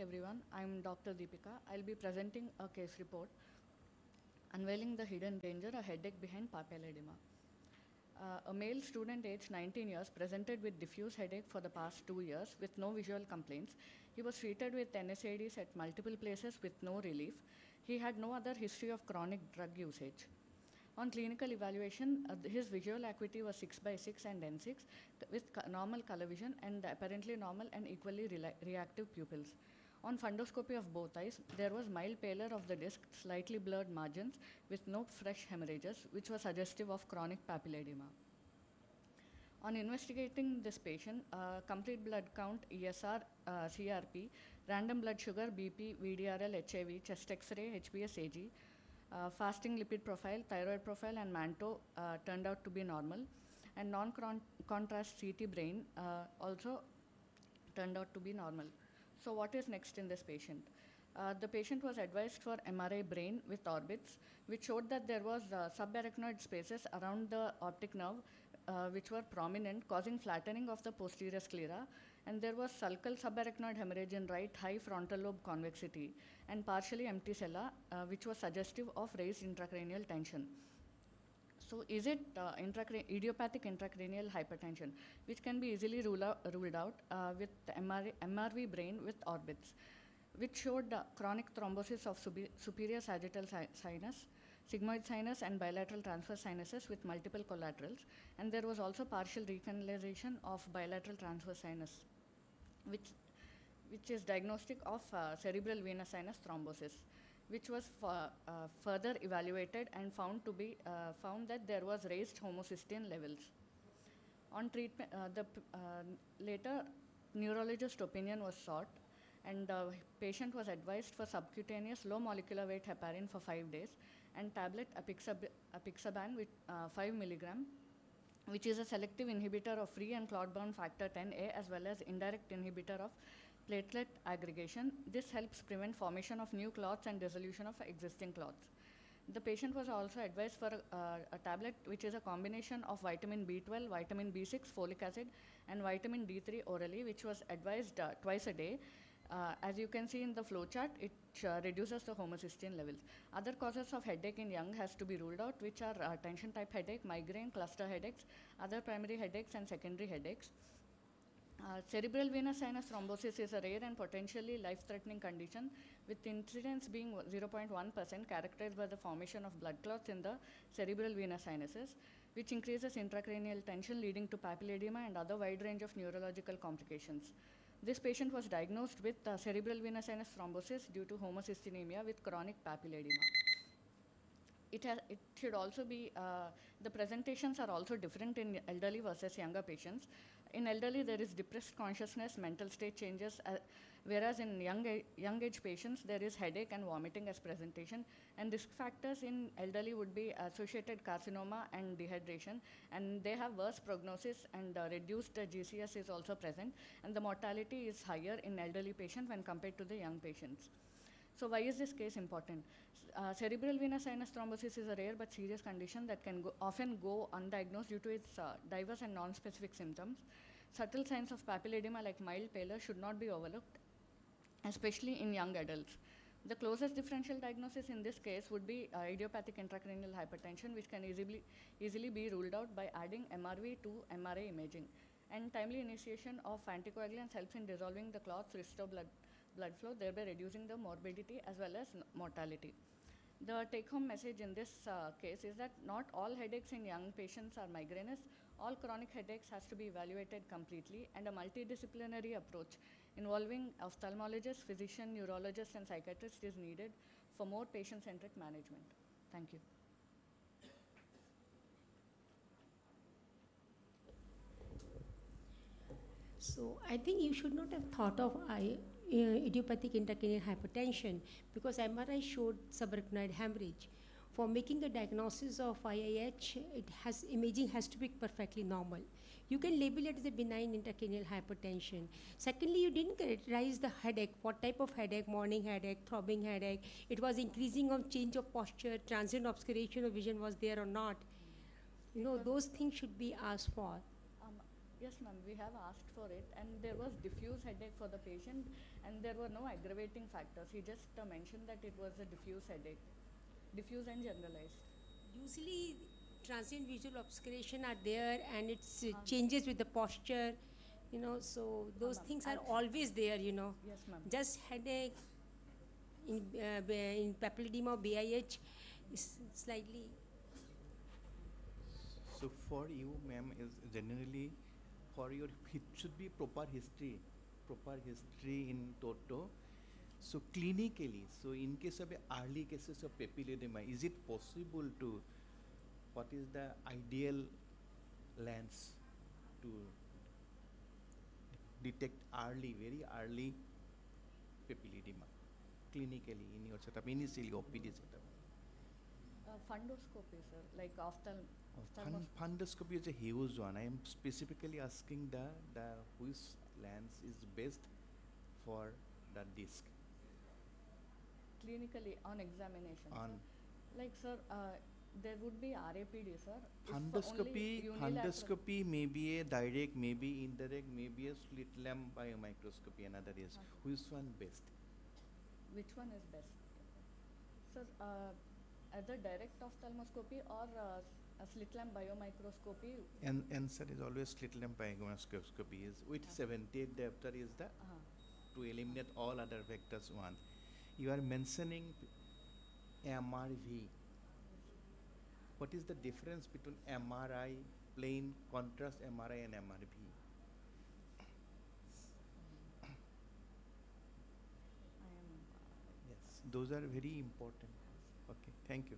everyone. I'm Dr. Deepika. I'll be presenting a case report unveiling the hidden danger, a headache behind papilledema. A male student aged 19 years presented with diffuse headache for the past 2 years with no visual complaints. He was treated with NSAIDs at multiple places with no relief. He had no other history of chronic drug usage. On clinical evaluation, his visual acuity was 6 by 6 and N6 with normal color vision and apparently normal and equally reactive pupils. On fundoscopy of both eyes, there was mild pallor of the disc, slightly blurred margins with no fresh hemorrhages, which was suggestive of chronic papilledema. On investigating this patient, complete blood count, ESR, CRP, random blood sugar, BP, VDRL, HIV, chest X-ray, HbS, Ag, fasting lipid profile, thyroid profile, and Manto turned out to be normal, and non-contrast CT brain also turned out to be normal. So what is next in this patient? The patient was advised for MRI brain with orbits, which showed that there was subarachnoid spaces around the optic nerve, which were prominent, causing flattening of the posterior sclera, and there was sulcal subarachnoid hemorrhage in right high frontal lobe convexity, and partially empty sella, which was suggestive of raised intracranial tension. So is it idiopathic intracranial hypertension, which can be easily ruled out with MRV brain with orbits, which showed chronic thrombosis of superior sagittal sinus, sigmoid sinus, and bilateral transverse sinuses with multiple collaterals. And there was also partial recanalization of bilateral transverse sinus, which is diagnostic of cerebral venous sinus thrombosis, which was further evaluated and found that there was raised homocysteine levels. On treatment, later neurologist opinion was sought, and the patient was advised for subcutaneous low molecular weight heparin for 5 days and tablet apixaban with 5 milligram, which is a selective inhibitor of free and clot-bound factor 10A as well as indirect inhibitor of platelet aggregation. This helps prevent formation of new clots and dissolution of existing clots. The patient was also advised for a tablet which is a combination of vitamin B12, vitamin B6, folic acid, and vitamin D3 orally, which was advised twice a day. As you can see in the flow chart, it reduces the homocysteine levels. Other causes of headache in young has to be ruled out, which are tension type headache, migraine, cluster headaches, other primary headaches, and secondary headaches. Cerebral venous sinus thrombosis is a rare and potentially life-threatening condition, with incidence being 0.1%, characterized by the formation of blood clots in the cerebral venous sinuses, which increases intracranial tension leading to papilledema and other wide range of neurological complications. This patient was diagnosed with cerebral venous sinus thrombosis due to homocystinemia with chronic papilledema. It should also be, the presentations are also different in elderly versus younger patients. In elderly, there is depressed consciousness, mental state changes, whereas in young age patients, there is headache and vomiting as presentation. And risk factors in elderly would be associated carcinoma and dehydration, and they have worse prognosis, and reduced GCS is also present, and the mortality is higher in elderly patients when compared to the young patients. So why is this case important? Cerebral venous sinus thrombosis is a rare but serious condition that can often go undiagnosed due to its diverse and non-specific symptoms. Subtle signs of papilledema like mild pallor should not be overlooked, especially in young adults. The closest differential diagnosis in this case would be idiopathic intracranial hypertension, which can easily be ruled out by adding MRV to MRA imaging. And timely initiation of anticoagulants helps in dissolving the clots, restore blood flow, thereby reducing the morbidity as well as mortality. The take-home message in this case is that not all headaches in young patients are migrainous. All chronic headaches has to be evaluated completely, and a multidisciplinary approach involving ophthalmologist, physician, neurologist, and psychiatrist is needed for more patient-centric management. Thank you. So I think you should not have thought of idiopathic intracranial hypertension because MRI showed subarachnoid hemorrhage. For making a diagnosis of IIH, imaging has to be perfectly normal. You can label it as a benign intracranial hypertension. Secondly, you didn't characterize the headache, what type of headache, morning headache, throbbing headache, it was increasing of change of posture, transient obscuration of vision was there or not. Those things should be asked for. Yes, ma'am, we have asked for it, and there was diffuse headache for the patient, And there were no aggravating factors. He just mentioned that it was a diffuse headache, diffuse and generalized. Usually, transient visual obscuration are there, and it's changes with the posture, so those ma'am. things are always there, Yes, ma'am. Just headache in papilledema or BIH is slightly. So for you, ma'am, is generally for your it should be proper history in toto. So clinically, so in case of early cases of papilledema, is it possible to what is the ideal lens to detect early, very early papilledema clinically in your setup, initially OPD setup? Fundoscopy, sir, like ophthalmos. Fundoscopy is a huge one. I am specifically asking the which lens is best for the disc. Clinically on examination. On Sir. Like, sir, there would be RAPD, sir. If fundoscopy, only unilateral- fundoscopy may be a direct, may be indirect, may be a slit lamp biomicroscopy. Another is which one best? Which one is best? Sir, either direct ophthalmoscopy or a slit lamp biomicroscopy. And answer is always slit lamp biomicroscopy is with 78 diopter is the to eliminate all other vectors one. You are mentioning MRV. What is the difference between MRI, plain contrast MRI and MRV? I am. Yes, those are very important. Okay, thank you.